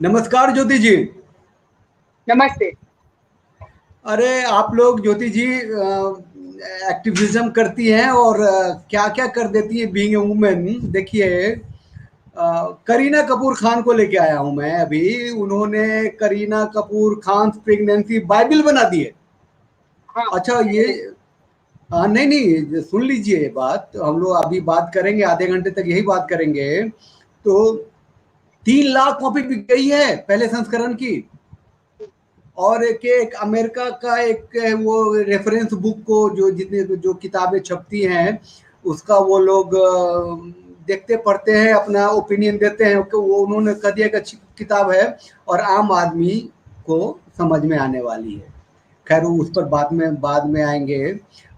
नमस्कार ज्योति जी। नमस्ते। अरे आप लोग ज्योति जी एक्टिविज्म करती हैं और क्या क्या कर देती है बीइंग ए वुमेन। देखिए करीना कपूर खान को लेके आया हूं मैं अभी। उन्होंने करीना कपूर खान प्रेगनेंसी बाइबल बना दी है। हाँ, अच्छा मैंने ये देखा। नहीं नहीं, सुन लीजिए बात। हम लोग अभी बात करेंगे, आधे घंटे तक यही बात करेंगे। तो 3 लाख कॉपी बिक गई है पहले संस्करण की। और एक अमेरिका का एक वो रेफरेंस बुक को जो जितने जो किताबें छपती हैं उसका वो लोग देखते पढ़ते हैं, अपना ओपिनियन देते हैं कि वो उन्होंने कह दिया कि अच्छी किताब है और आम आदमी को समझ में आने वाली है। खैर उस पर बाद में आएंगे।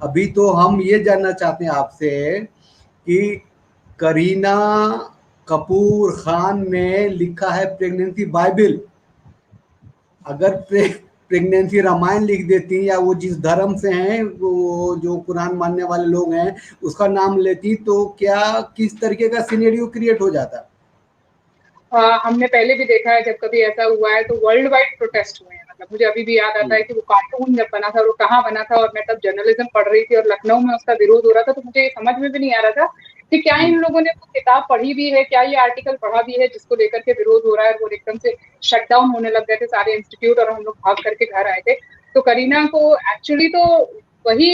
अभी तो हम ये जानना चाहते हैं आपसे कि करीना कपूर खान ने लिखा है प्रेगनेंसी बाइबल। अगर प्रेगनेंसी रामायण लिख देती या वो जिस धर्म से हैं वो जो कुरान मानने वाले लोग हैं उसका नाम लेती तो क्या किस तरीके का सिनेरियो क्रिएट हो जाता। हमने पहले भी देखा है, जब कभी ऐसा हुआ है तो वर्ल्ड वाइड प्रोटेस्ट हुए हैं। मतलब मुझे अभी भी याद आता है कि वो कार्टून जब बना था और वो कहाँ बना था, और मैं तब जर्नलिज्म पढ़ रही थी और लखनऊ में उसका विरोध हो रहा था, तो मुझे ये समझ में भी नहीं आ रहा था कि क्या इन लोगों ने वो किताब पढ़ी भी है, क्या ये आर्टिकल पढ़ा भी है जिसको लेकर के विरोध हो रहा है। वो एकदम से शट डाउन होने लग गए थे सारे इंस्टीट्यूट और हम लोग भाग करके घर आए थे। तो करीना को एक्चुअली तो वही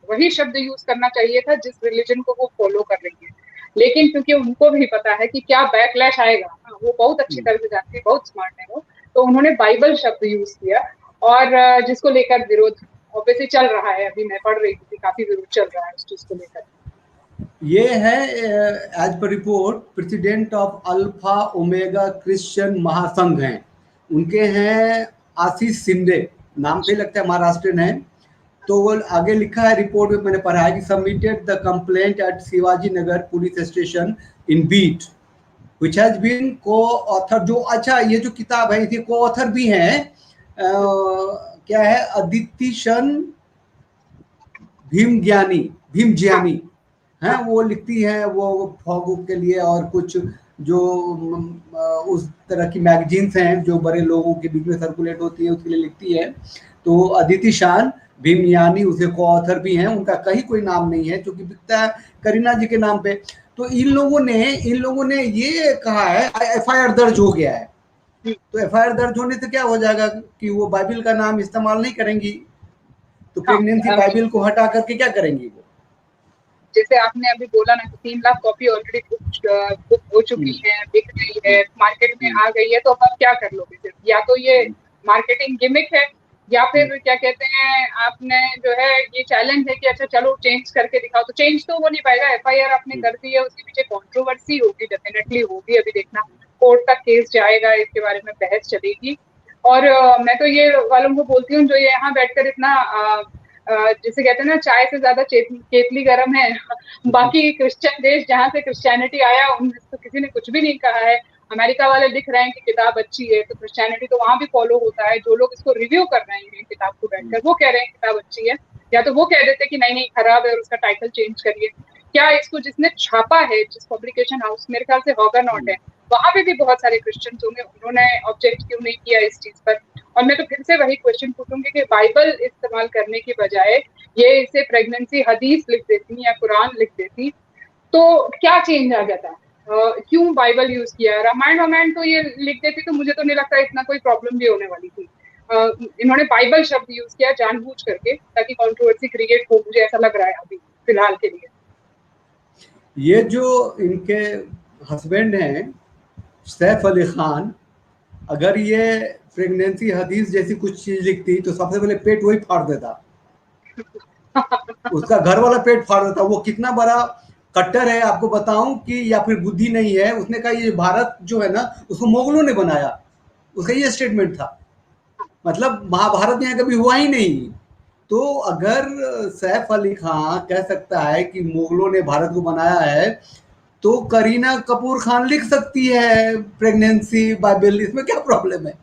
वही शब्द यूज करना चाहिए था जिस रिलीजन को वो फॉलो कर रही है, लेकिन क्योंकि उनको भी पता है कि क्या बैकलैश आएगा, वो बहुत अच्छी तरह से जानती है, बहुत स्मार्ट है वो, तो उन्होंने बाइबल शब्द यूज किया। और जिसको लेकर विरोध ऑब्वियसली चल रहा है। अभी मैं पढ़ रही थी, काफी विरोध चल रहा है उस चीज को लेकर। ये है as per report president of Alpha Omega Christian Mahasangh हैं। उनके हैं आशीष शिंदे, नाम से लगता है महाराष्ट्र हैं। तो वो आगे लिखा है रिपोर्ट में, मैंने पढ़ा है कि submitted the complaint at Shivaji Nagar police station in beat which has been co author. जो अच्छा ये जो किताब है इसके को ऑथर भी हैं क्या है, अदिति शन भीम हाँ, ज्ञानी हैं। हाँ, वो लिखती हैं वो फॉग के लिए और कुछ जो उस तरह की मैगजीन्स हैं जो बड़े लोगों के बीच में सर्कुलेट होती है उसके लिए लिखती है। तो अदिति शान भीमयानी उसे को ऑथर भी हैं। उनका कहीं कोई नाम नहीं है जो कि बिकता है करीना जी के नाम पे। तो इन लोगों ने ये कहा है एफआईआर दर्ज हो गया है। तो एफआईआर दर्ज होने से क्या हो जाएगा कि वो बाइबिल का नाम इस्तेमाल नहीं करेंगी। तो प्रेगनेंसी हाँ। बाइबिल को हटा करके क्या करेंगी वो। जैसे आपने अभी बोला ना कि 3 लाख कॉपी ऑलरेडी बुक हो चुकी हम्म, है, बिक गई है, मार्केट में हम्म, आ गई है, तो अब आप क्या कर लोगे? फिर या तो ये मार्केटिंग गिमिक है, या हम्म, फिर क्या कहते हैं, आपने जो है ये चैलेंज है कि अच्छा चलो चेंज करके दिखाओ। तो चेंज तो वो नहीं पाएगा, एफआईआर आपने हम्म। कर दी है, उसके पीछे कंट्रोवर्सी होगी, डेफिनेटली होगी। अभी देखना कोर्ट तक केस जाएगा, इसके बारे में बहस चलेगी। और मैं तो ये वालों को बोलती हूँ जो ये यहाँ बैठकर इतना जिसे कहते हैं ना, चाय से ज्यादा केतली गर्म है। बाकी क्रिश्चियन देश जहाँ से क्रिश्चियनिटी आया उनमें तो किसी ने कुछ भी नहीं कहा है। अमेरिका वाले लिख रहे हैं कि किताब अच्छी है, तो क्रिश्चियनिटी तो वहां भी फॉलो होता है। जो लोग इसको रिव्यू कर रहे हैं किताब को बैठकर, वो कह रहे हैं किताब अच्छी है, या तो वो कह देते हैं कि नहीं नहीं खराब है और उसका टाइटल चेंज करिए। क्या इसको जिसने छापा है, जिस पब्लिकेशन हाउस, मेरे ख्याल से हॉगर नॉट है, वहां पे भी बहुत सारे क्रिश्चियंस होंगे, उन्होंने ऑब्जेक्ट क्यों नहीं किया इस चीज पर? और मैं तो फिर से वही क्वेश्चन पूछूंगी कि बाइबल इस्तेमाल करने की बजाय ये इसे प्रेगनेंसी हदीस लिख देती या कुरान लिख देती, तो क्या चेंज आ जाता? क्यों बाइबल यूज किया? रामायण वामायण तो ये लिख देती तो मुझे तो नहीं लगता इतना कोई प्रॉब्लम भी होने वाली थी। इन्होंने बाइबल शब्द यूज किया जानबूझ करके, ताकि कंट्रोवर्सी क्रिएट हो, मुझे ऐसा लग रहा है अभी फिलहाल के लिए। ये जो इनके हस्बैंड हैं सैफ अली खान, अगर ये प्रेगनेंसी हदीस जैसी कुछ चीज लिखती तो सबसे पहले पेट वही फाड़ देता। उसका घर वाला पेट फाड़ देता। वो कितना बड़ा कट्टर है आपको बताऊं कि, या फिर बुद्धि नहीं है। उसने कहा ये भारत जो है ना उसको मुगलों ने बनाया। उसका ये स्टेटमेंट था। मतलब महाभारत यहाँ कभी हुआ ही नहीं। तो अगर सैफ अली खान कह सकता है कि मुगलों ने भारत को बनाया है तो करीना कपूर खान लिख सकती है प्रेगनेंसी बाइबल। इसमें क्या प्रॉब्लम है।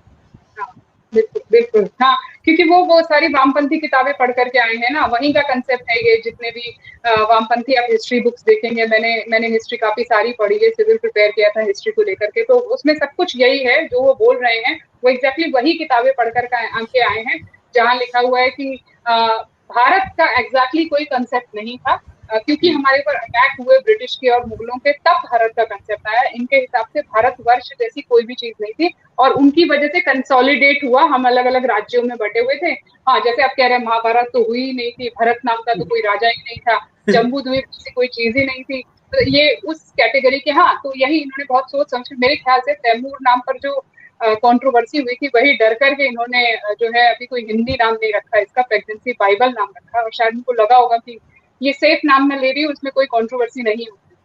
बिल्कुल बिल्कुल, हाँ, क्योंकि वो सारी वामपंथी किताबें पढ़ करके आए हैं ना, वहीं का कंसेप्ट है ये। जितने भी वामपंथी आप हिस्ट्री बुक्स देखेंगे, मैंने हिस्ट्री काफी सारी पढ़ी है, सिविल प्रिपेयर किया था हिस्ट्री को लेकर के, तो उसमें सब कुछ यही है जो वो बोल रहे हैं, वो एग्जैक्टली वही किताबें पढ़ कर के आए हैं, जहाँ लिखा हुआ है कि भारत का एग्जैक्टली कोई कंसेप्ट नहीं था, क्योंकि हमारे ऊपर अटैक हुए ब्रिटिश के और मुगलों के, तब भारत का कंसेप्ट आया। इनके हिसाब से भारतवर्ष जैसी कोई भी चीज नहीं थी, और उनकी वजह से कंसोलिडेट हुआ, हम अलग अलग राज्यों में बटे हुए थे। हाँ, जैसे आप कह रहे हैं महाभारत तो हुई ही नहीं थी, भरत नाम का तो कोई राजा ही नहीं था, जम्बू द्वीप जैसी कोई चीज ही नहीं थी, तो ये उस कैटेगरी के। हाँ, तो यही इन्होंने बहुत सोच समझ, मेरे ख्याल से तैमूर नाम पर जो कंट्रोवर्सी हुई थी, वही डर करके इन्होंने जो है अभी कोई हिंदी नाम नहीं रखा इसका, प्रेगनेंसी बाइबल नाम रखा, और शायद उनको लगा होगा कि ये सेफ नाम मैं ले रही हूँ, उसमें कोई कंट्रोवर्सी नहीं होगी।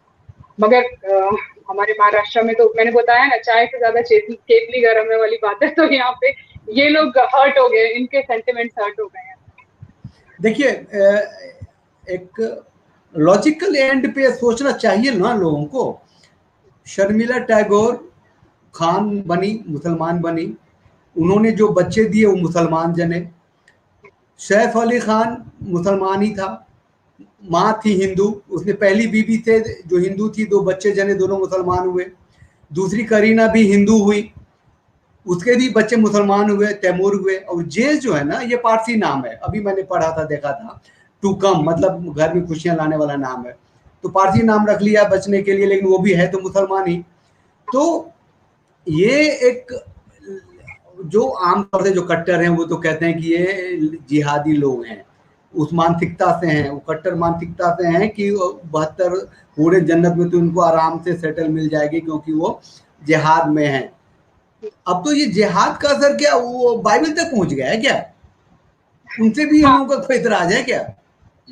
मगर हमारे महाराष्ट्र में तो मैंने बताया ना, चाय से ज्यादा केतली गरम है वाली बात है, तो यहाँ पे ये लोग हर्ट हो गए, इनके सेंटिमेंट्स हर्ट हो गए हैं। देखिए, एक लॉजिकल एंड पे सोचना चाहिए ना लोगों को। शर्मिला टैगोर खान बनी, मुसलमान बनी, उन्होंने जो बच्चे दिए वो मुसलमान जने। सैफ अली खान मुसलमान ही था, माँ थी हिंदू, उसने पहली बीवी थे जो हिंदू थी, 2 बच्चे जने, दोनों मुसलमान हुए। दूसरी करीना भी हिंदू हुई, उसके भी बच्चे मुसलमान हुए, तैमूर हुए। और जेज जो है ना, ये पारसी नाम है, अभी मैंने पढ़ा था, देखा था, टू कम मतलब घर में खुशियां लाने वाला नाम है, तो पारसी नाम रख लिया बचने के लिए, लेकिन वो भी है तो मुसलमान ही। तो ये एक, जो आमतौर से जो कट्टर हैं वो तो कहते हैं कि ये जिहादी लोग हैं, उस मानसिकता से हैं, वो कट्टर मानसिकता से हैं कि 72 पूरे जन्नत में तो उनको आराम से सेटल मिल जाएगी क्योंकि वो जिहाद में हैं। अब तो ये जिहाद का असर क्या वो बाइबल तक पहुंच गया है क्या? उनसे भी हम लोगों का कोई इतराज है क्या?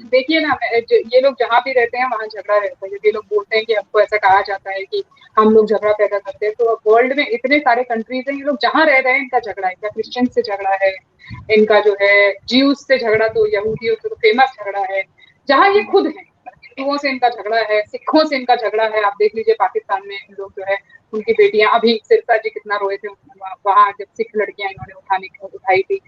देखिए ना, ये लोग जहाँ भी रहते हैं वहाँ झगड़ा रहता है। ये लोग बोलते हैं कि हमको ऐसा कहा जाता है कि हम लोग झगड़ा पैदा करते हैं, तो वर्ल्ड में इतने सारे कंट्रीज हैं, ये लोग जहाँ रह रहे हैं इनका झगड़ा है, इनका क्रिश्चियन से झगड़ा है, इनका जो है ज्यूज से झगड़ा, तो यहूदियों से तो फेमस झगड़ा है, जहाँ ये खुद है हिंदुओं से इनका झगड़ा है, सिखों से इनका झगड़ा है। आप देख लीजिए पाकिस्तान में लोग जो है, उनकी बेटियां, अभी सिरसा जी कितना रोए थे वहां जब सिख लड़कियां इन्होंने उठाई थी।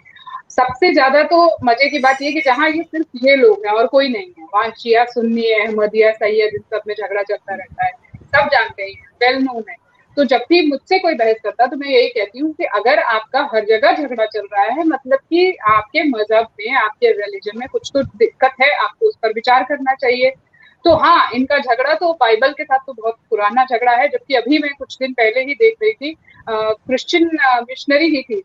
सबसे ज्यादा तो मजे की बात ये कि जहाँ ये सिर्फ ये लोग हैं और कोई नहीं है, वहाँ शिया सुन्नी है, अहमदिया सैयद, इन सब में झगड़ा चलता रहता है, सब जानते हैं, वेल नोन है। तो जब भी मुझसे कोई बहस करता है तो मैं यही कहती हूँ कि अगर आपका हर जगह झगड़ा चल रहा है, मतलब कि आपके मजहब में, आपके रिलीजन में कुछ तो दिक्कत है, आपको उस पर विचार करना चाहिए। तो हाँ, इनका झगड़ा तो बाइबल के साथ तो बहुत पुराना झगड़ा है, जबकि अभी मैं कुछ दिन पहले ही देख रही थी, क्रिश्चियन मिशनरी ही थी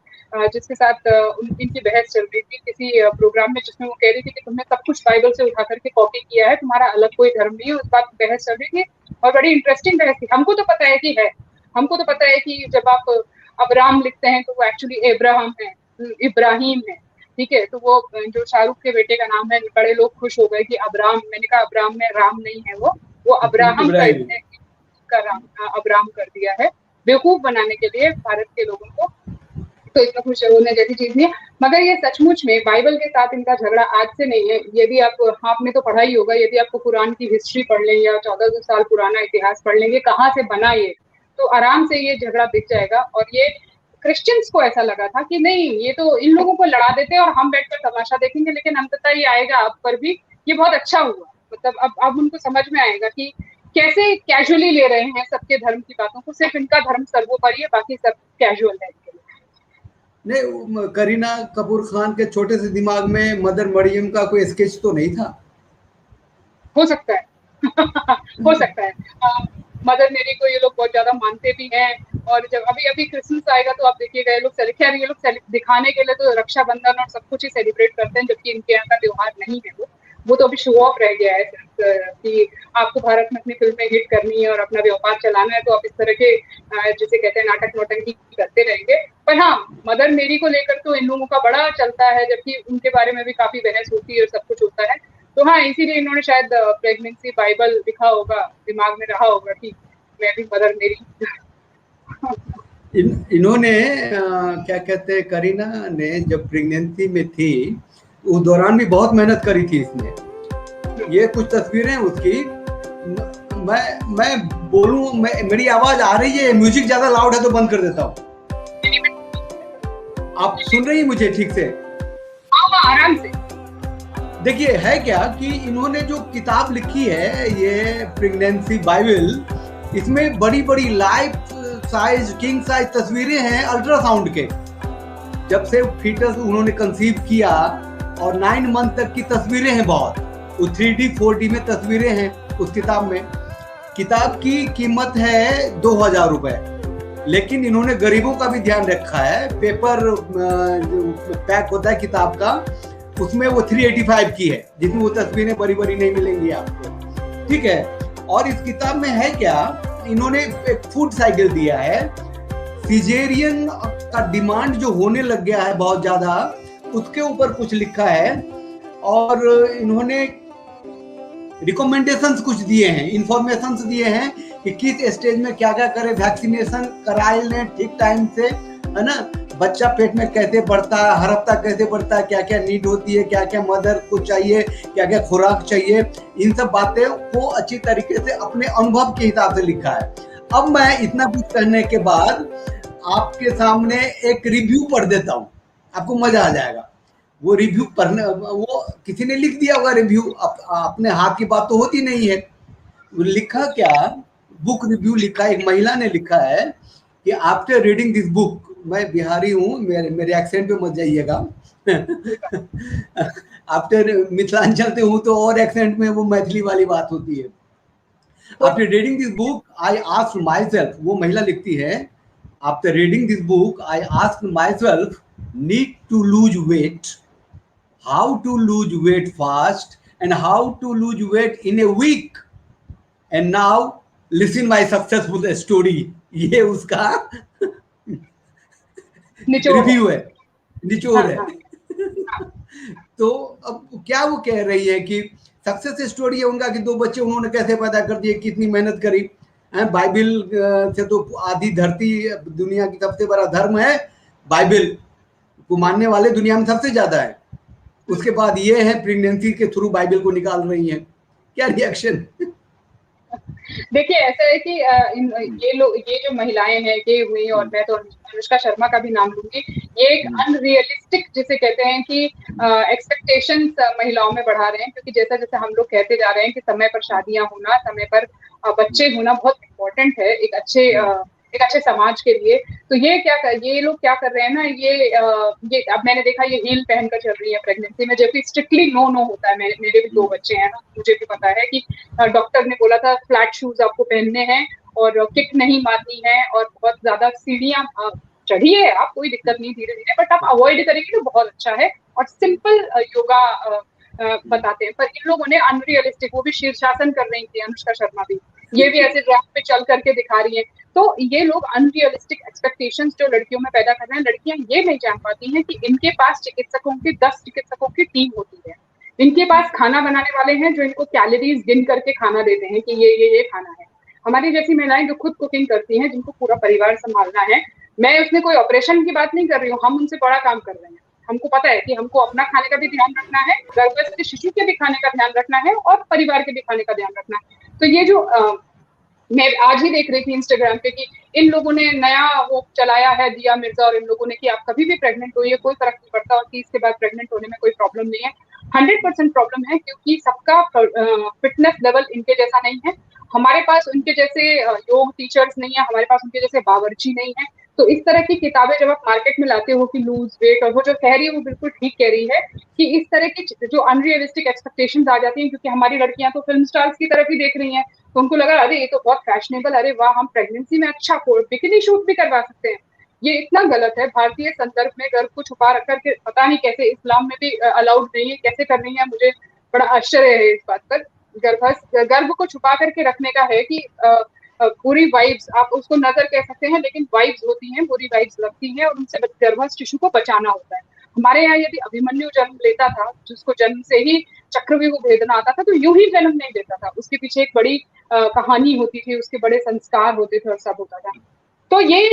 जिसके साथ इनकी बहस चल रही थी किसी प्रोग्राम में, जिसमें वो कह रही थी कि तुमने सब कुछ बाइबल से उठा करके कॉपी किया है, तुम्हारा अलग कोई धर्म नहीं है, उस बात की बहस चल रही थी, और बड़ी इंटरेस्टिंग बहस थी। हमको तो पता है कि है, हमको तो पता है कि जब आप अब्राम लिखते हैं तो वो एक्चुअली एब्राहम है, इब्राहिम है, ठीक है। तो वो जो शाहरुख के बेटे का नाम है, बड़े लोग खुश हो गए कि अब्राम, मैंने कहा अब्राम में राम नहीं है, वो अब्राहम का राम अब्राम कर दिया है बेवकूफ बनाने के लिए भारत के लोगों को, तो इसमें खुश होने जैसी चीज नहीं है। मगर ये सचमुच में बाइबल के साथ इनका झगड़ा आज से नहीं है। यदि आपने तो पढ़ा ही होगा, यदि आपको कुरान की हिस्ट्री पढ़ लें या 1400 साल पुराना इतिहास पढ़ लेंगे कहाँ से बना ये, तो आराम से ये झगड़ा दिख जाएगा। और ये क्रिश्चियंस को ऐसा लगा था कि नहीं, ये तो इन लोगों को लड़ा देते हैं और हम बैठकर तमाशा देखेंगे, लेकिन अंततः ये आएगा आप पर भी। ये बहुत अच्छा हुआ, मतलब अब उनको समझ में आएगा कि कैसे कैजुअली ले रहे हैं सबके धर्म की बातों को, सिर्फ इनका धर्म सर्वोपरि है, बाकी सब कैजुअल है। नहीं, करीना कपूर खान के छोटे से दिमाग में मदर मरियम का कोई स्केच तो नहीं था? हो सकता है हो सकता है। मदर मेरी को ये लोग बहुत ज्यादा मानते भी हैं, और जब अभी क्रिसमस आएगा तो आप देखिएगा ये लोग दिखाने के लिए तो रक्षाबंधन और सब कुछ ही सेलिब्रेट करते हैं, जबकि इनके यहाँ का त्योहार नहीं है वो तो अभी शो ऑफ रह गया है कि आपको भारत में अपनी फिल्में हिट करनी है और अपना व्यापार चलाना है, तो आप इस तरह के जिसे कहते हैं नाटक नौटंकी करते रहेंगे। पर हाँ, मदर मेरी को लेकर तो इन लोगों का बड़ा चलता है, जबकि उनके बारे में भी काफी बहस होती है और सब कुछ होता है। तो हाँ, इसीलिए इन्होंने शायद प्रेगनेंसी बाइबल लिखा होगा, दिमाग में रहा होगा कि मैं भी मदर मेरी। इन्होंने क्या कहते हैं, करीना ने जब प्रेगनेंसी में थी उस दौरान भी बहुत मेहनत करी थी इसने। ये कुछ तस्वीरें उसकी, मैं बोलूं, मेरी आवाज आ रही है? म्यूजिक ज्यादा लाउड है तो बंद कर देता हूँ। आप सुन रही हैं मुझे ठीक से? हाँ, आराम से। देखिए, है क्या कि इन्होंने जो किताब लिखी है, ये प्रेगनेंसी बाइबल, इसमें बड़ी बड़ी लाइफ साइज, किंग साइज तस्वीरें हैं अल्ट्रासाउंड के, जब से फीटस उन्होंने कंसीव किया, और 9 मंथ तक की तस्वीरें हैं बहुत। वो 3D 4D में तस्वीरें हैं उस किताब में। किताब की कीमत है 2000 रुपए, लेकिन इन्होंने गरीबों का भी ध्यान रखा है। पेपर पैक होता है किताब का, उसमें वो 385 की है, जिसमें वो तस्वीरें बड़ी बड़ी नहीं मिलेंगी आपको, ठीक है। और इस किताब में है क्या, इन्होंने एक फूड साइकिल दिया है। सिजेरियन का डिमांड जो होने लग गया है बहुत ज्यादा, उसके ऊपर कुछ लिखा है, और इन्होंने रिकमेंडेशंस कुछ दिए हैं, इंफॉर्मेशंस दिए हैं कि किस स्टेज में क्या क्या करें। वैक्सीनेशन कराए लें ठीक टाइम से, है ना। बच्चा पेट में कैसे बढ़ता है, हर हफ्ता कैसे बढ़ता है, क्या क्या नीड होती है, क्या क्या मदर को चाहिए, क्या क्या खुराक चाहिए, इन सब बातें को अच्छी तरीके से अपने अनुभव के हिसाब से लिखा है। अब मैं इतना कुछ कहने के बाद आपके सामने एक रिव्यू पढ़ देता हूँ, आपको मजा आ जाएगा। वो रिव्यू पढ़ने, वो किसी ने लिख दिया होगा रिव्यू, अपने हाथ की बात तो होती नहीं है। वो लिखा क्या, बुक रिव्यू लिखा, एक महिला ने लिखा है कि आफ्टर रीडिंग दिस बुक, मैं बिहारी हूँ, मेरे एक्सेंट पे मत जाइएगा। आफ्टर मिथिलांचल से हूँ तो और एक्सेंट में वो मैथिली वाली बात होती है। After reading this book I asked myself, वो महिला लिखती है, after reading this book I asked myself need to lose weight, how to lose weight fast and how to lose weight in a week, and now listen my successful story। ये उसका review है, निचोड़ है। तो अब क्या वो कह रही है कि सक्सेस स्टोरी है उनका कि 2 बच्चे उन्होंने कैसे पैदा कर दिए, कितनी मेहनत करी। बाइबल से तो आधी धरती, दुनिया की सबसे बड़ा धर्म है बाइबल को मानने वाले दुनिया में सबसे ज्यादा है। उसके बाद ये है प्रेगनेंसी के थ्रू बाइबल को निकाल रही हैं, क्या रिएक्शन? देखिए, ऐसा है कि ये जो महिलाएं हैं ये हुई, और मैं तो अनुष्का शर्मा का भी नाम लूंगी, ये एक अनरियलिस्टिक जिसे कहते हैं कि एक्सपेक्टेशंस महिलाओं में बढ़ा रहे हैं। क्योंकि जैसा जैसा हम लोग कहते जा रहे हैं कि समय पर शादियां होना, समय पर बच्चे होना बहुत इम्पोर्टेंट है एक अच्छे समाज के लिए। तो ये लोग क्या कर रहे हैं ना, ये अब मैंने देखा ये हील पहनकर चल रही है प्रेगनेंसी में, जबकि स्ट्रिक्टली नो होता है। मेरे भी 2 बच्चे हैं ना, मुझे भी पता है कि डॉक्टर ने बोला था फ्लैट शूज आपको पहनने हैं और किक नहीं मारनी है, और बहुत ज्यादा सीढ़ियां चढ़िए आप, कोई दिक्कत नहीं, धीरे धीरे, बट आप अवॉइड करेंगे तो बहुत अच्छा है। और सिंपल योगा बताते हैं। पर इन लोगों ने अनरियलिस्टिक, वो भी शीर्षासन कर रही थी अनुष्का शर्मा भी, ये भी ऐसे ड्राफ्ट पे चल करके दिखा रही है। तो ये लोग अनरियलिस्टिक एक्सपेक्टेशंस जो लड़कियों में पैदा कर रहे हैं। लड़कियां ये नहीं जान पाती हैं कि इनके पास चिकित्सकों की 10 चिकित्सकों की टीम होती है, इनके पास खाना बनाने वाले हैं जो इनको कैलोरीज गिन करके खाना देते हैं कि ये खाना है। हमारी जैसी महिलाएं जो खुद कुकिंग करती हैं, जिनको पूरा परिवार संभालना है, मैं उसमें कोई ऑपरेशन की बात नहीं कर रही हूँ, हम उनसे बड़ा काम कर रहे हैं। हमको पता है कि हमको अपना खाने का भी ध्यान रखना है, गर्भस्थ शिशु के भी खाने का ध्यान रखना है, और परिवार के भी खाने का ध्यान रखना है। तो ये जो मैं आज ही देख रही थी इंस्टाग्राम पे कि इन लोगों ने नया वो चलाया है, दिया मिर्जा और इन लोगों ने, कि आप कभी भी प्रेग्नेंट होइए, कोई फर्क नहीं पड़ता, और 30 के बाद प्रेग्नेंट होने में कोई प्रॉब्लम नहीं है। 100% प्रॉब्लम है, क्योंकि सबका फिटनेस लेवल इनके जैसा नहीं है। हमारे पास उनके जैसे योग टीचर्स नहीं है, हमारे पास उनके जैसे बावर्ची नहीं है। तो इस तरह की किताबें जब आप मार्केट में लाते हो कि लूज वेट, और वो जो कह रही है वो बिल्कुल ठीक कह रही है कि इस तरह की जो अनरियलिस्टिक एक्सपेक्टेशंस आ जाती हैं, क्योंकि हमारी लड़कियां तो फिल्म स्टार्स की तरफ ही देख रही हैं, तो उनको लगा अरे ये तो बहुत फैशनेबल, अरे वाह हम प्रेगनेंसी में अच्छा बिकिनी शूट भी करवा सकते हैं। ये इतना गलत है। भारतीय संदर्भ में गर्भ को छुपा रखकर के, पता नहीं कैसे इस्लाम में भी अलाउड नहीं है, कैसे कर रही है, मुझे बड़ा आश्चर्य है इस बात पर। गर्भ को छुपा करके रखने का है कि बुरी वाइब्स, आप उसको नजर कह सकते हैं, लेकिन वाइब्स होती हैं, बुरी वाइब्स लगती हैं, और उनसे गर्भस्थ शिशु को बचाना होता है। हमारे यहाँ यदि अभिमन्यु जन्म लेता था, जिसको जन्म से ही चक्रव्यूह भेदना आता था, तो यूं ही जन्म नहीं लेता था, उसके पीछे एक बड़ी कहानी होती थी, उसके बड़े संस्कार होते थे और सब होता था। तो ये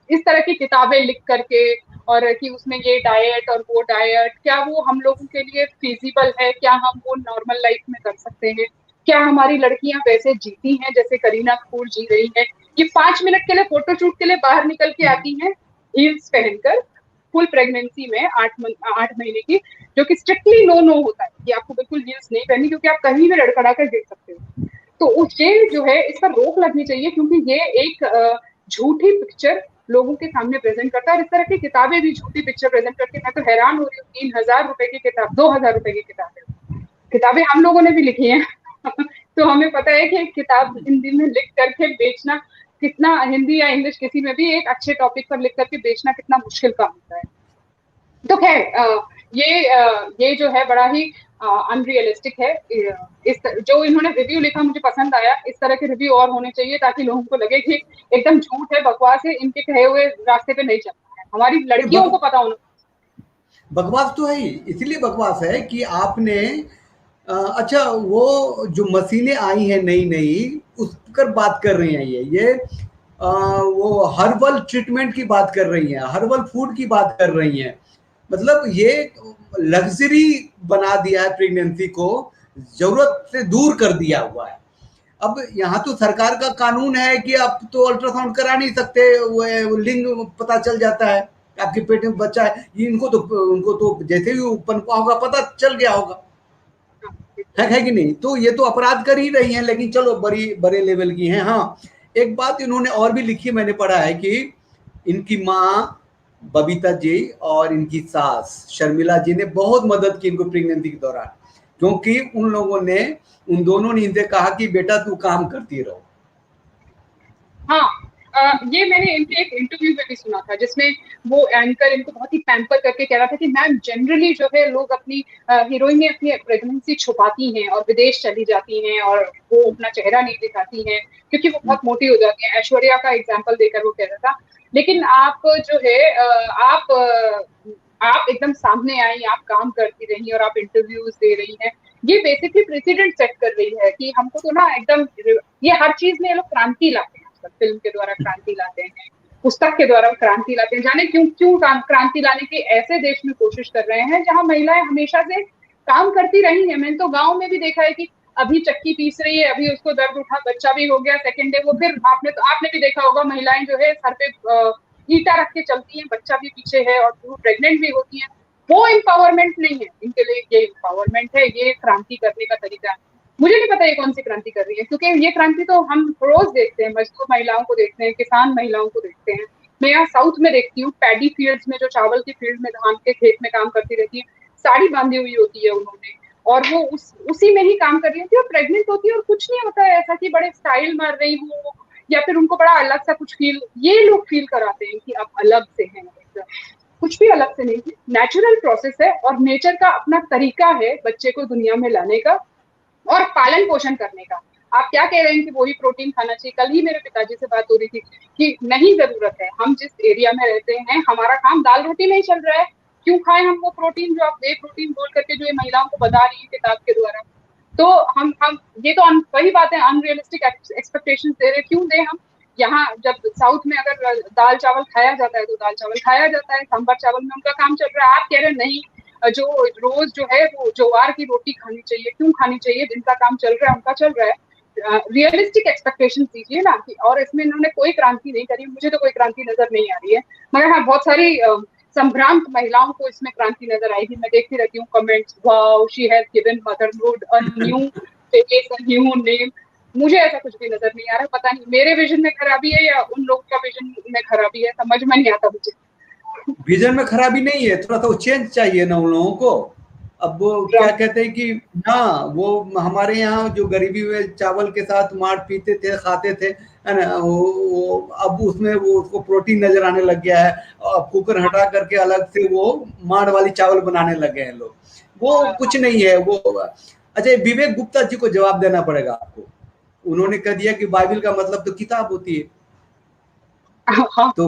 इस तरह की किताबें लिख करके, और कि उसमें ये डाइट और वो डाइट, क्या वो हम लोगों के लिए फिजिबल है, क्या हम वो नॉर्मल लाइफ में कर सकते हैं, क्या हमारी लड़कियां वैसे जीती हैं जैसे करीना कपूर जी रही है? ये 5 मिनट के लिए फोटोशूट के लिए बाहर निकल के आती हैं हील्स पहनकर, फुल प्रेगनेंसी में 8 महीने की, जो कि स्ट्रिक्टली नो होता है कि आपको बिल्कुल हील्स नहीं पहननी, क्योंकि आप कहीं भी लड़खड़ा कर गिर सकते हो। तो उस ये जो है इस पर रोक लगनी चाहिए, क्योंकि ये एक झूठी पिक्चर लोगों के सामने प्रेजेंट करता है। और इस तरह की किताबें भी झूठी पिक्चर प्रेजेंट करती है। मैं तो हैरान हो रही हूँ, 3,000 रुपए की किताब, 2,000 रुपए की किताबें हम लोगों ने भी लिखी हैं तो हमें पता है कि किताब हिंदी में लिख करके बेचना कितना, हिंदी या इंग्लिश किसी में भी एक अच्छे टॉपिक पर लिख करके बेचना कितना मुश्किल काम होता है। तो खैर ये जो है बड़ा ही अनरियलिस्टिक है। जो इन्होंने रिव्यू लिखा मुझे पसंद आया। इस तरह के रिव्यू और होने चाहिए, ताकि लोगों को लगे कि एकदम झूठ है, बकवास है, इनके कहे हुए रास्ते पे नहीं चलना है। हमारी लड़कियों को पता होना। बकवास तो है ही, इसलिए बकवास है कि आपने अच्छा, वो जो मशीनें आई हैं नई नई, उस पर बात कर रही हैं ये वो हर्बल ट्रीटमेंट की बात कर रही हैं, हर्बल फूड की बात कर रही हैं। मतलब ये लग्जरी बना दिया है, प्रेगनेंसी को जरूरत से दूर कर दिया हुआ है। अब यहाँ तो सरकार का कानून है कि आप तो अल्ट्रासाउंड करा नहीं सकते, वो लिंग पता चल जाता है आपके पेट में बच्चा है। उनको तो जैसे ही पनपा होगा पता चल गया होगा, है कि नहीं? तो ये तो अपराध कर ही रही हैं, लेकिन चलो बड़े लेवल की हैं। हाँ, एक बात इन्होंने और भी लिखी, मैंने पढ़ा है कि इनकी माँ बबीता जी और इनकी सास शर्मिला जी ने बहुत मदद की इनको प्रेगनेंसी के दौरान, क्योंकि उन दोनों ने इनसे कहा कि बेटा तू काम करती रहो। हाँ, ये मैंने इनके एक इंटरव्यू में भी सुना था, जिसमें वो एंकर इनको बहुत ही पैम्पर करके कह रहा था कि मैम जनरली जो है लोग अपनी हीरोइनें अपनी प्रेगनेंसी छुपाती हैं और विदेश चली जाती हैं और वो अपना चेहरा नहीं दिखाती हैं क्योंकि वो बहुत मोटी हो जाती हैं। ऐश्वर्या का एग्जाम्पल देकर वो कह रहा था। लेकिन आप जो है आप एकदम सामने आई, आप काम करती रही और आप इंटरव्यूज दे रही हैं। ये बेसिकली प्रेसिडेंट सेट कर रही है कि हमको तो ना एकदम, ये हर चीज में ये लोग क्रांति लाते हैं। फिल्म के द्वारा क्रांति लाते हैं, पुस्तक के द्वारा क्रांति लाते हैं, जाने क्यों क्यों क्रांति लाने की ऐसे देश में कोशिश कर रहे हैं जहां महिलाएं हमेशा से काम करती रही हैं। मैंने तो गांव में भी देखा है कि अभी चक्की पीस रही है, अभी उसको दर्द उठा, बच्चा भी हो गया, सेकेंड डे वो फिर आपने भी देखा होगा, महिलाएं जो है सर पे ईटा रख के चलती हैं, बच्चा भी पीछे है और वो प्रेग्नेंट भी होती हैं। वो एम्पावरमेंट नहीं है इनके लिए, ये एम्पावरमेंट है, ये क्रांति करने का तरीका है। मुझे नहीं पता ये कौन सी क्रांति कर रही है, क्योंकि ये क्रांति तो हम रोज देखते हैं, मजदूर महिलाओं को देखते हैं, किसान महिलाओं को देखते हैं। मैं यहाँ साउथ में देखती हूँ, पैडी फील्ड्स में, जो चावल के फील्ड में, धान के खेत में काम करती रहती है, साड़ी बांधी हुई होती है उन्होंने, और वो उसी में ही काम कर रही होती है और प्रेग्नेंट होती है, और कुछ नहीं होता है ऐसा कि बड़े स्टाइल मार रही हो या फिर उनको बड़ा अलग सा कुछ फील, ये लोग फील कराते हैं कि आप अलग से हैं। कुछ भी अलग से नहीं है, नेचुरल प्रोसेस है और नेचर का अपना तरीका है बच्चे को दुनिया में लाने का और पालन पोषण करने का। आप क्या कह रहे हैं कि वही प्रोटीन खाना चाहिए? कल ही मेरे पिताजी से बात हो रही थी कि नहीं, जरूरत है, हम जिस एरिया में रहते हैं, हमारा काम दाल रोटी नहीं चल रहा है, क्यों खाएं हम वो प्रोटीन जो आप वे प्रोटीन बोल करके जो ये महिलाओं को बता रही है किताब के द्वारा। तो हम ये तो वही बात है, अनरियलिस्टिक एक्सपेक्टेशन दे रहे, क्यों दे हम? यहाँ जब साउथ में अगर दाल चावल खाया जाता है तो दाल चावल खाया जाता है, सांभर चावल में उनका काम चल रहा है। आप कह रहे हैं नहीं, जो रोज जो है वो ज्वार की रोटी खानी चाहिए, क्यों खानी चाहिए? जिनका काम चल रहा है उनका चल रहा है। रियलिस्टिक एक्सपेक्टेशन दीजिए ना। और इसमें इन्होंने कोई क्रांति नहीं करी, मुझे तो कोई क्रांति नजर नहीं आ रही है, मगर हाँ बहुत सारी संभ्रांत महिलाओं को इसमें क्रांति नजर आएगी। मैं देखती रहती हूँ comments, wow she has given motherhood a new face, a new name. मुझे ऐसा कुछ भी नजर नहीं आ रहा, पता नहीं मेरे विजन में खराबी है या उन लोगों का विजन में खराबी है, समझ में नहीं आता मुझे। विजन में खराबी नहीं है, थोड़ा सा वो चेंज चाहिए ना उन लोगों को। अब वो क्या कहते हैं कि ना, वो हमारे यहाँ जो गरीबी में चावल के साथ मार पीते थे, खाते थे, है ना, वो अब उसमें वो उसको प्रोटीन नजर आने लग गया है। अब कुकर हटा करके अलग से वो माड़ वाली चावल बनाने लगे हैं लोग। वो कुछ नहीं है वो। अच्छा, विवेक गुप्ता जी को जवाब देना पड़ेगा आपको। उन्होंने कह दिया कि बाइबल का मतलब तो किताब होती है। तो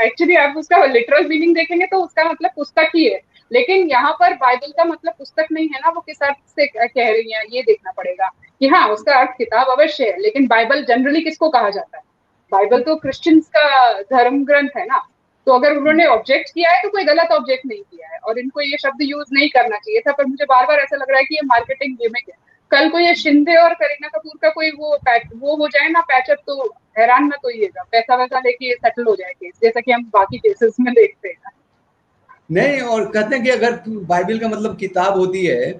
एक्चुअली आप उसका लिटरल मीनिंग देखेंगे तो उसका मतलब पुस्तक ही है, लेकिन यहाँ पर बाइबल का मतलब पुस्तक नहीं है ना, वो किस अर्थ से कह रही है ये देखना पड़ेगा कि हाँ उसका अर्थ किताब अवश्य है, लेकिन बाइबल जनरली किसको कहा जाता है? बाइबल तो क्रिश्चियंस का धर्म ग्रंथ है ना। तो अगर उन्होंने ऑब्जेक्ट किया है तो कोई गलत ऑब्जेक्ट नहीं किया है और इनको ये शब्द यूज नहीं करना चाहिए था, पर मुझे बार बार ऐसा लग रहा है कि ये मार्केटिंग गिमिक है। कल को ये शिंदे और करीना कपूर का कोई वो हो जाए ना पैचअप, तो हैरान मत होइएगा, पैसा वैसा लेके सेटल हो जाए केस, जैसा कि हम बाकी केसेस में देखते हैं। नहीं, और कहते हैं कि अगर बाइबल का मतलब किताब होती है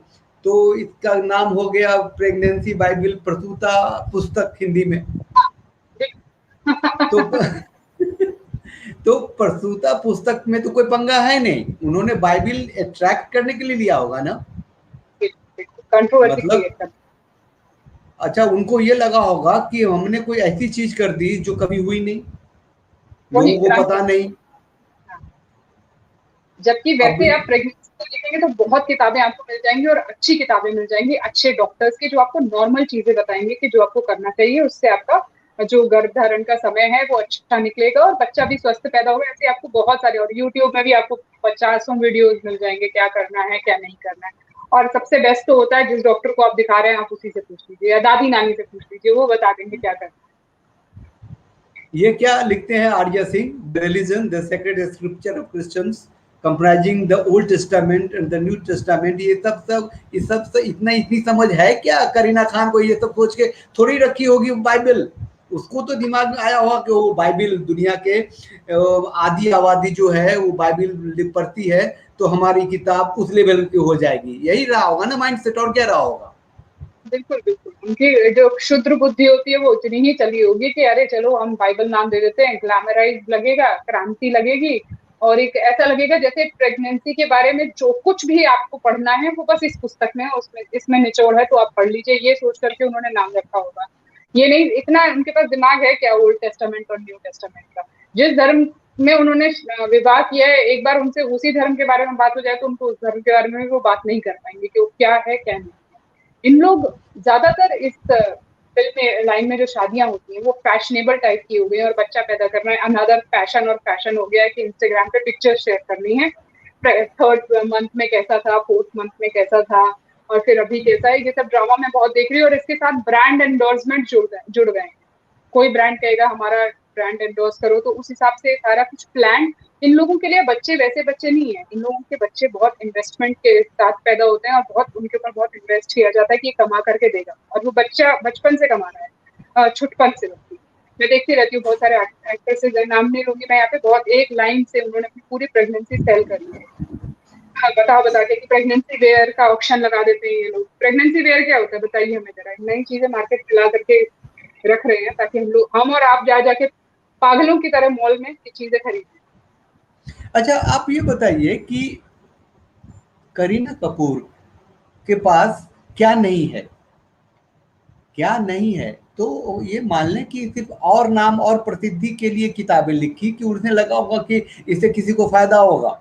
तो इसका नाम हो गया प्रेगनेंसी बाइबल, प्रसूता पुस्तक हिंदी में। तो तो प्रसूता पुस्तक में तो कोई पंगा है नहीं, उन्होंने बाइबल अट्रैक्ट करने के लिए लिया होगा ना। कंट्रोवर्सी मतलब क्रिएट कर। अच्छा, उनको ये लगा होगा कि हमने कोई ऐसी चीज कर दी जो कभी हुई नहीं, वही लोगों को क्रांति। पता नहीं। जबकि अब वैसे आप प्रेगनेंसी को देखेंगे तो बहुत किताबें आपको मिल जाएंगी, और अच्छी किताबें मिल जाएंगी अच्छे डॉक्टर्स की, जो आपको नॉर्मल चीजें बताएंगे कि जो आपको करना चाहिए, उससे आपका जो गर्भधारण का समय है वो अच्छा निकलेगा और बच्चा भी स्वस्थ पैदा होगा। ऐसे आपको बहुत सारे, और यूट्यूब में भी आपको 50 वीडियोस मिल जाएंगे क्या करना है क्या नहीं करना है। और सबसे बेस्ट तो होता है जिस डॉक्टर को आप दिखा रहे हैं आप उसी से पूछ लीजिए, या दादी नानी से पूछ लीजिए, वो बता देंगे क्या करना है। ये क्या लिखते हैं Arya Singh, religion the sacred scripture of Christians comprising the old testament and the new testament. ये सब इतनी समझ है क्या करीना खान को? ये सब सोच के थोड़ी रखी होगी बाइबल। उसको तो दिमाग में आया होगा कि वो बाइबल दुनिया के आधी आबादी जो है वो बाइबल पढ़ती है, तो हमारी किताब उस लेवल की हो जाएगी। यही रहा होगा ना माइंड सेट, और क्या रहा होगा? बिल्कुल बिल्कुल, उनकी जो क्षुद्र बुद्धि होती है वो उतनी ही चली होगी कि अरे चलो हम बाइबल नाम दे देते हैं, ग्लैमराइज लगेगा, क्रांति लगेगी, और एक ऐसा लगेगा जैसे प्रेगनेंसी के बारे में जो कुछ भी आपको पढ़ना है वो बस इस पुस्तक में है, उसमें इसमें निचोड़ है तो आप पढ़ लीजिए, ये सोच करके उन्होंने नाम रखा होगा। ये नहीं, इतना उनके पास दिमाग है क्या ओल्ड टेस्टामेंट और न्यू टेस्टामेंट का। जिस धर्म में उन्होंने विवाह किया है, एक बार उनसे उसी धर्म के बारे में बात हो जाए तो उनको उस धर्म के बारे में भी वो बात नहीं कर पाएंगे कि वो क्या है क्या नहीं। इन लोग ज्यादातर इस फिल्म लाइन में जो शादियां होती हैं वो फैशनेबल टाइप की हो गई है, और बच्चा पैदा करना है अनदर पैशन, और फैशन हो गया है कि इंस्टाग्राम पे पिक्चर शेयर करनी है, थर्ड मंथ में कैसा था, फोर्थ मंथ में कैसा था, और फिर अभी कैसा है। ये सब ड्रामा में बहुत देख रही हूँ, और इसके साथ ब्रांड एंडोर्समेंट जुड़ गए हैं। कोई ब्रांड कहेगा हमारा ब्रांड एंडोर्स करो, तो उस हिसाब से सारा कुछ प्लान। इन लोगों के लिए बच्चे वैसे बच्चे नहीं है, इन लोगों के बच्चे बहुत इन्वेस्टमेंट के साथ पैदा होते हैं, और बहुत उनके ऊपर बहुत इन्वेस्ट किया जाता है कि ये कमा करके देगा, और वो बच्चा बचपन से कमा रहा है, छुटपन से बल्कि। मैं देखती रहती हूँ बहुत सारे एक्टर्स, नाम नहीं लूंगी मैं यहाँ पे, बहुत एक लाइन से उन्होंने अपनी पूरी प्रेगनेंसी सेल करी है। बता के कि प्रेगनेंसी वेयर का ऑप्शन लगा देते हैं ये लोग। प्रेगनेंसी वेयर क्या होता है बताइए हमें जरा, नई चीजें मार्केट में ला करके रख रहे हैं ताकि हम और आप जा जाके पागलों की तरह मॉल में ये चीजें खरीदें। अच्छा, आप ये बताइए कि करीना कपूर के पास क्या नहीं है, क्या नहीं है? तो ये मान लें कि सिर्फ और नाम और प्रसिद्धि के लिए किताबें लिखी, कि उन्हें लगा होगा कि इससे किसी को फायदा होगा।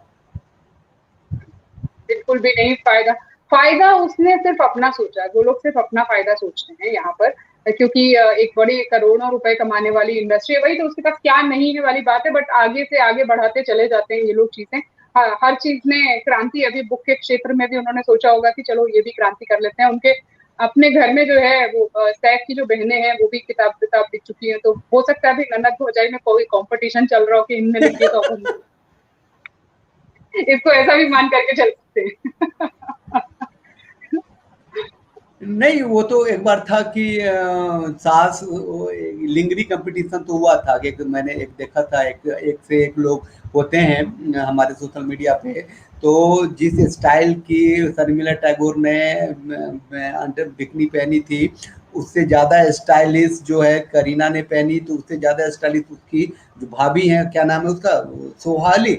बिल्कुल भी नहीं फायदा। फायदा उसने सिर्फ अपना सोचा है, वो लोग सिर्फ अपना फायदा सोचते हैं यहाँ पर, क्योंकि एक बड़ी करोड़ों रुपए कमाने वाली इंडस्ट्री है, वही तो उसके पास क्या नहीं है वाली बात है, बट आगे से आगे बढ़ाते चले जाते हैं ये लोग चीजें। हर चीज में क्रांति, अभी बुक के क्षेत्र में भी उन्होंने सोचा होगा कि चलो ये भी क्रांति कर लेते हैं। उनके अपने घर में जो है वो सैफ की जो बहनें हैं वो भी किताब किताब लिख चुकी हैं, तो हो सकता है अभी ननद भौजाई में कोई कंपटीशन चल रहा हो कि इनने लिखी है तो अब हम इसको ऐसा भी मान करके चल सकते हैं। नहीं, वो तो एक बार था कि सास लिंगरी कंपटीशन तो हुआ था कि मैंने एक देखा था, एक से एक लोग होते हैं हमारे सोशल मीडिया पे। तो जिस स्टाइल की शर्मिला टैगोर ने अंडर बिकनी पहनी थी, उससे ज़्यादा स्टाइलिश जो है करीना ने पहनी, तो उससे ज़्यादा स्टाइलिश उसकी जो भाभी हैं, क्या नाम है उसका, सोहाली,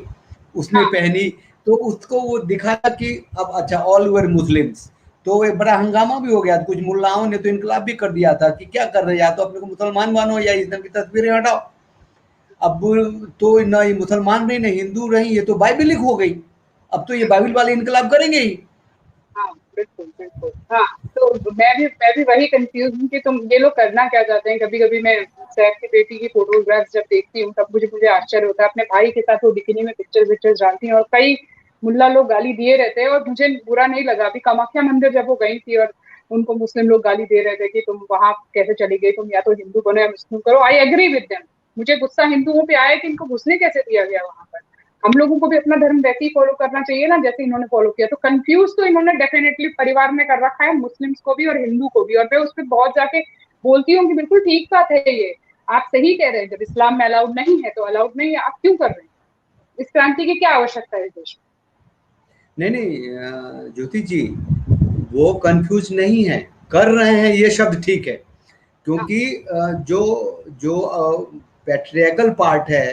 उसने हाँ पहनी। तो उसको वो दिखाया कि अब अच्छा ऑल ओवर मुस्लिम्स, तो एक बड़ा हंगामा भी हो गया। कुछ मुल्लाओं ने तो इनकलाब भी कर दिया था कि क्या कर रहे हैं, या तो अपने को मुसलमान मानो या इस की तस्वीरें हटाओ। अब तो न ये मुसलमान रही न हिंदू रही, ये तो बाइबलिक हो गई। अब तो ये बाइबल वाले इनकलाब करेंगे ही। हाँ बिल्कुल बिल्कुल। हाँ, तो मैं भी वही कंफ्यूज हूँ कि तुम ये लोग करना क्या चाहते हैं। कभी कभी मैं सैफ की बेटी की फोटोग्राफ जब देखती हूँ तब मुझे आश्चर्य होता है। अपने भाई के साथ वो बिकिनी में पिक्चर डालती हैं, और कई मुल्ला लोग गाली दिए रहते हैं, और मुझे बुरा नहीं लगा। अभी कामाख्या मंदिर जब वो गई थी और उनको मुस्लिम लोग गाली दे रहे थे कि तुम वहां कैसे चली गई, तुम या तो हिंदू बनो या मुस्लिम करो, आई एग्री विद देम। मुझे गुस्सा हिंदुओं पे आया कि इनको घुसने कैसे दिया गया वहां पर। हम लोगों को भी अपना धर्म वैसे ही फॉलो करना चाहिए ना जैसे इन्होंने फॉलो किया। तो कंफ्यूज तो इन्होंने डेफिनेटली परिवार में कर रखा है, मुस्लिम्स को भी और हिंदू को भी। और मैं उस पर बहुत जाके बोलती हूँ कि बिल्कुल ठीक बात है ये, आप सही कह रहे हैं, जब इस्लाम में अलाउड नहीं है तो अलाउड नहीं है, आप क्यों कर रहे हैं? इस क्रांति की क्या आवश्यकता है देश नहीं नहीं ज्योति जी, वो कंफ्यूज नहीं है, कर रहे हैं ये शब्द ठीक है, में? क्योंकि जो जो पैट्रियार्कल पार्ट है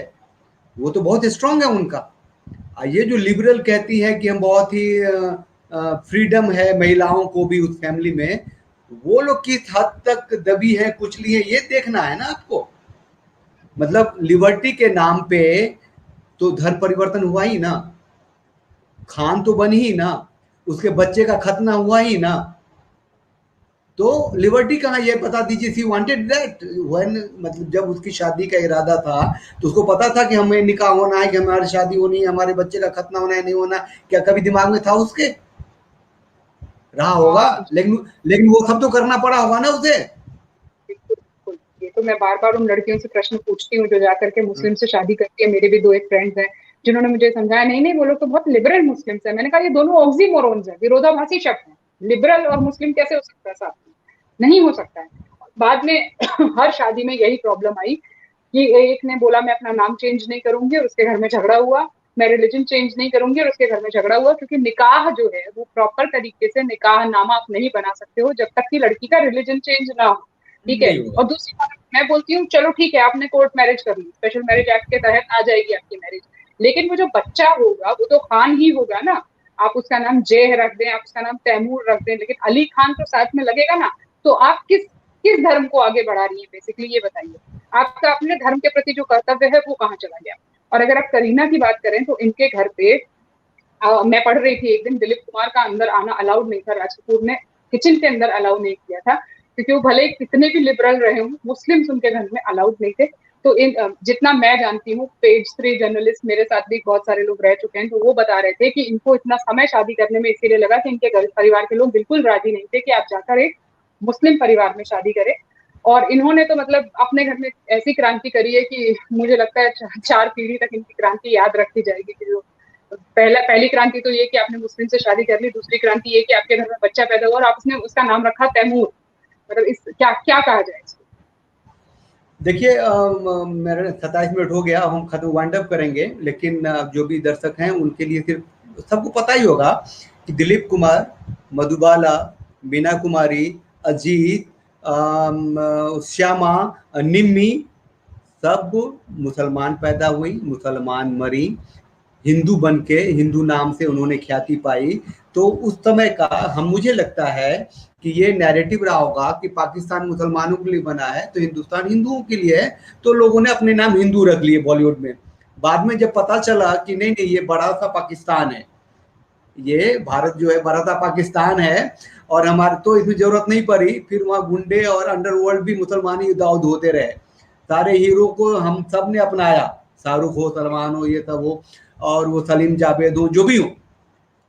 वो तो बहुत स्ट्रांग है उनका। ये जो लिबरल कहती है कि हम बहुत ही फ्रीडम है महिलाओं को भी उस फैमिली में, वो लोग किस हद तक दबी है कुचली है ये देखना है ना आपको। मतलब लिबर्टी के नाम पे तो धर्म परिवर्तन हुआ ही ना, खान तो बनी ही ना, उसके बच्चे का खतना हुआ ही ना, तो लिबर्टी कहाँ ये बता दीजिए। सी वांटेड दैट व्हेन, मतलब जब उसकी शादी का इरादा था तो उसको पता था कि हमें निकाह होना है, कि हमारी शादी होनी है, हमारे बच्चे का खतना होना है नहीं होना, क्या कभी दिमाग में था उसके? रहा होगा, हाँ, लेकिन लेकिन वो सब तो करना पड़ा होगा ना उसे। बिल्कुल, बिल्कुल। ये तो मैं बार-बार उन लड़कियों से प्रश्न पूछती हूँ जो जाकर के मुस्लिम से शादी करती है। मेरे भी 2 एक फ्रेंड्स हैं, जिन्होंने मुझे समझाया नहीं-नहीं वो लोग तो बहुत लिबरल मुस्लिम्स हैं। मैंने कहा ये दोनों ऑक्सीमोरॉन्स हैं, विरोधाभासी शब्द हैं। लिबरल और मुस्लिम कैसे हो सकता है साथ में? नहीं हो सकता है। बाद में हर शादी में यही प्रॉब्लम आई कि एक ने बोला मैं अपना नाम चेंज नहीं करूँगी और उसके घर में झगड़ा हुआ। मैं रिलिजन चेंज नहीं करूँगी और उसके घर में झगड़ा हुआ, क्योंकि निकाह जो है वो प्रॉपर तरीके से निकाहनामा आप नहीं बना सकते हो जब तक कि लड़की का रिलिजन चेंज ना हो। ठीक है। नहीं होगा। और दूसरी बात मैं बोलती हूँ चलो ठीक है आपने कोर्ट मैरिज कर ली, स्पेशल मैरिज एक्ट के तहत आ जाएगी आपकी मैरिज, लेकिन वो जो बच्चा होगा वो तो खान ही होगा ना। आप उसका नाम जेह रख दें, आप उसका नाम तैमूर रख दें, लेकिन अली खान तो साथ में लगेगा ना। तो आप किस किस धर्म को आगे बढ़ा रही है बेसिकली ये बताइए। आपका अपने धर्म के प्रति जो कर्तव्य है वो कहाँ चला गया? और अगर आप करीना की बात करें तो इनके घर पे मैं पढ़ रही थी एक दिन, दिलीप कुमार का अंदर आना अलाउड नहीं था, राज कपूर ने किचन के अंदर अलाउ नहीं किया था, क्योंकि वो भले कितने भी लिबरल रहे हों, मुस्लिम्स उनके घर में अलाउड नहीं थे। तो इन जितना मैं जानती हूँ, पेज 3 जर्नलिस्ट मेरे साथ भी बहुत सारे लोग रह चुके हैं, तो वो बता रहे थे कि इनको इतना समय शादी करने में इसीलिए लगा कि इनके घर परिवार के लोग बिल्कुल राजी नहीं थे कि आप जाकर एक मुस्लिम परिवार में शादी करें। और इन्होंने तो मतलब अपने घर में ऐसी क्रांति करी है कि मुझे लगता है 4 पीढ़ी तक इनकी क्रांति याद रखी जाएगी। कि जो पहली क्रांति तो ये कि आपने मुस्लिम से शादी कर ली, दूसरी क्रांति ये कि आपके घर में बच्चा पैदा हुआ और आपने उसका नाम रखा तैमूर। मतलब इस क्या क्या कहा जाए इसको? देखिए मेरा 27 मिनट हो गया, हम खत्म वाइंड अप करेंगे, लेकिन जो भी दर्शक हैं उनके लिए सिर्फ सबको पता ही होगा कि दिलीप कुमार, मधुबाला, मीना कुमारी, अजीत, श्यामा, निम्मी, सब मुसलमान पैदा हुई, मुसलमान मरी, हिंदू बन के हिंदू नाम से उन्होंने ख्याति पाई। तो उस समय का हम, मुझे लगता है कि ये नैरेटिव रहा होगा कि पाकिस्तान मुसलमानों के लिए बना है तो हिंदुस्तान हिंदुओं के लिए है, तो लोगों ने अपने नाम हिंदू रख लिए बॉलीवुड में। बाद में जब पता चला कि नहीं नहीं ये बड़ा सा पाकिस्तान है, ये भारत जो है बड़ा सा पाकिस्तान है, और हमारे तो इसमें जरूरत नहीं पड़ी, फिर वहाँ गुंडे और अंडरवर्ल्ड भी मुसलमानी दाऊद होते रहे, सारे हीरो को हम सब ने अपनाया, शाहरुख हो, सलमान हो, ये सब हो, और वो सलीम जावेद हो, जो भी हो,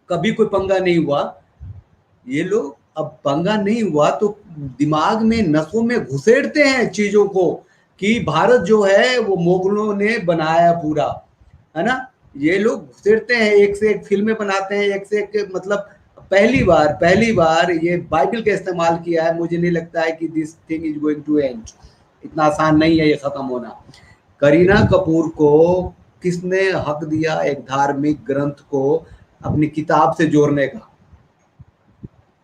कभी कोई पंगा नहीं हुआ। ये लोग अब पंगा नहीं हुआ तो दिमाग में नसों में घुसेड़ते हैं चीजों को कि भारत जो है वो मुगलों ने बनाया पूरा, है ना। ये लोग घुसेड़ते हैं, एक से एक फिल्में बनाते हैं, एक से एक, मतलब पहली बार ये बाइबल का इस्तेमाल किया है। मुझे नहीं लगता है कि this thing is going to end, इतना आसान नहीं है ये खत्म होना। करीना कपूर को किसने हक दिया एक धार्मिक ग्रंथ को अपनी किताब से जोड़ने का?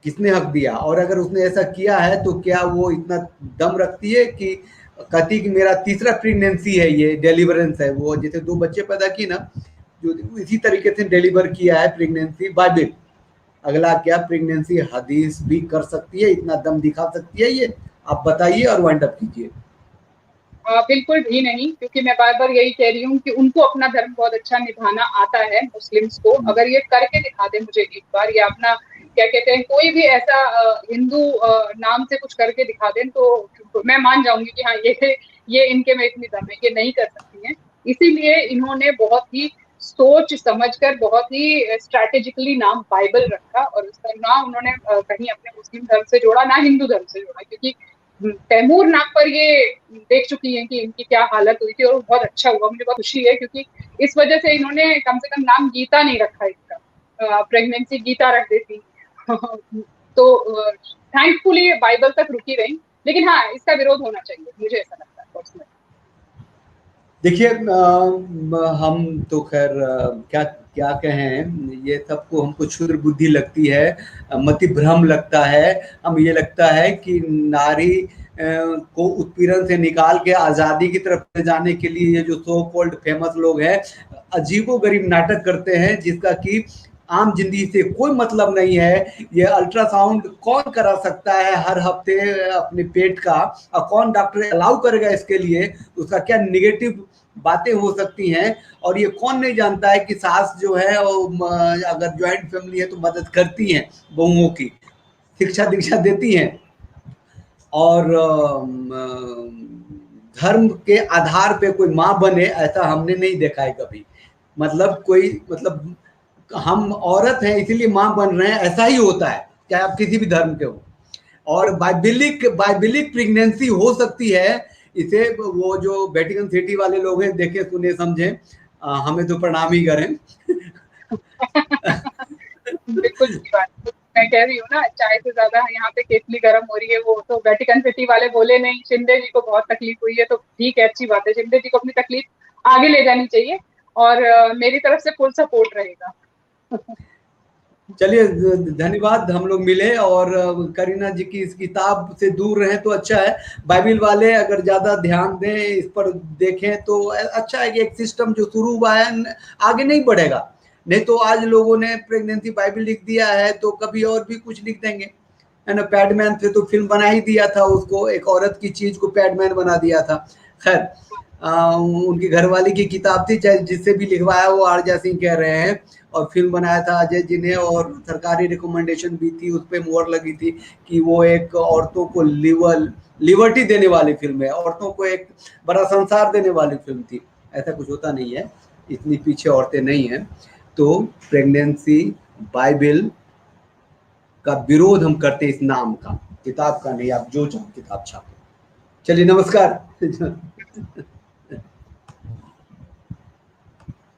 किसने हक दिया? और अगर उसने ऐसा किया है तो क्या वो इतना दम रखती है कि कहती कि मेरा तीसरा प्रेगनेंसी है, ये डिलीवरेंस है, वो जैसे 2 बच्चे पैदा की ना, जो इसी तरीके से डिलीवर किया है प्रेगनेंसी बाइबल। अगला क्या प्रेगनेंसी हदीस भी कर सकती है, इतना दम दिखा सकती है ये? आप बताइए और वाइंड अप कीजिए। बिल्कुल भी नहीं, क्योंकि मैं बार बार यही कह रही हूँ कि उनको अपना धर्म बहुत अच्छा निभाना आता है मुस्लिम्स को। अगर ये करके दिखा दे मुझे एक बार, या अपना क्या कहते हैं कोई भी ऐसा हिंदू नाम से कुछ करके दिखा दें, तो मैं मान जाऊंगी कि हाँ ये इनके में इतनी दम है, ये नहीं कर सकती हैं। इसीलिए इन्होंने बहुत ही सोच समझकर बहुत ही स्ट्रैटेजिकली नाम बाइबल रखा, और उसका ना उन्होंने कहीं अपने मुस्लिम धर्म से जोड़ा ना हिंदू धर्म से जोड़ा, क्योंकि तैमूर नाग पर ये देख चुकी हैं कि इनकी क्या हालत हुई थी, और बहुत अच्छा हुआ, मुझे बहुत खुशी है, क्योंकि इस वजह से इन्होंने कम से कम नाम गीता नहीं रखा इसका, प्रेगनेंसी गीता रख देती। तो थैंकफुली बाइबल तक रुकी रही, लेकिन हाँ, इसका विरोध होना चाहिए, मुझे ऐसा लगता है पर्सनली। देखिए हम तो खैर क्या क्या कहें, ये सबको हमको क्षुद्र बुद्धि लगती है, मति भ्रम लगता है। हम ये लगता है कि नारी को उत्पीड़न से निकाल के आज़ादी की तरफ ले जाने के लिए ये जो सो कॉल्ड फेमस लोग हैं अजीबोगरीब नाटक करते हैं, जिसका कि आम जिंदगी से कोई मतलब नहीं है। ये अल्ट्रासाउंड कौन करा सकता है हर हफ्ते अपने पेट का, और कौन डॉक्टर अलाउ करेगा इसके लिए, उसका क्या निगेटिव बातें हो सकती हैं। और ये कौन नहीं जानता है कि सास जो है वो अगर ज्वाइंट फैमिली है तो मदद करती हैं बहुओं की, शिक्षा दीक्षा देती हैं। और धर्म के आधार पे कोई माँ बने ऐसा हमने नहीं देखा है कभी। मतलब कोई मतलब हम औरत हैं इसीलिए माँ बन रहे हैं, ऐसा ही होता है चाहे आप किसी भी धर्म के हो। और बाइबिलिक प्रेगनेंसी हो सकती है, इसे वो जो वेटिकन सिटी वाले लोग हैं देखे सुने समझे, हमें तो प्रणाम ही करें। बिल्कुल सही बात, मैं कह रही हूँ ना, चाय से ज्यादा यहाँ पे केतली गर्म हो रही है। वो तो वेटिकन सिटी वाले बोले नहीं, शिंदे जी को बहुत तकलीफ हुई है, तो ठीक है, अच्छी बात है, शिंदे जी को अपनी तकलीफ आगे ले जानी चाहिए, और मेरी तरफ से फुल सपोर्ट रहेगा। चलिए धन्यवाद, हम लोग मिले, और करीना जी की इस किताब से दूर रहें तो अच्छा है। बाइबिल वाले अगर ज़्यादा ध्यान दें इस पर, देखें तो अच्छा है कि एक सिस्टम जो शुरू हुआ है आगे नहीं बढ़ेगा। नहीं तो आज लोगों ने प्रेगनेंसी बाइबिल लिख दिया है तो कभी और भी कुछ लिख देंगे, है ना। पैडमैन से तो फिल्म बना ही दिया था, उसको एक औरत की चीज़ को पैडमैन बना दिया था। खैर उनकी घरवाली की किताब थी, चाहे जिससे भी लिखवाया वो आरजा सिंह कह रहे हैं, और फिल्म बनाया था अजय जी ने, और सरकारी रिकमेंडेशन भी थी, उस पर मोहर लगी थी कि वो एक औरतों को लिबर्टी देने वाली फिल्म है, औरतों को एक बड़ा संसार देने वाली फिल्म थी। ऐसा कुछ होता नहीं है, इतनी पीछे औरतें नहीं हैं। तो प्रेगनेंसी बाइबिल का विरोध हम करते इस नाम का, किताब का नहीं। आप जो चाहो किताब छापो। चलिए नमस्कार।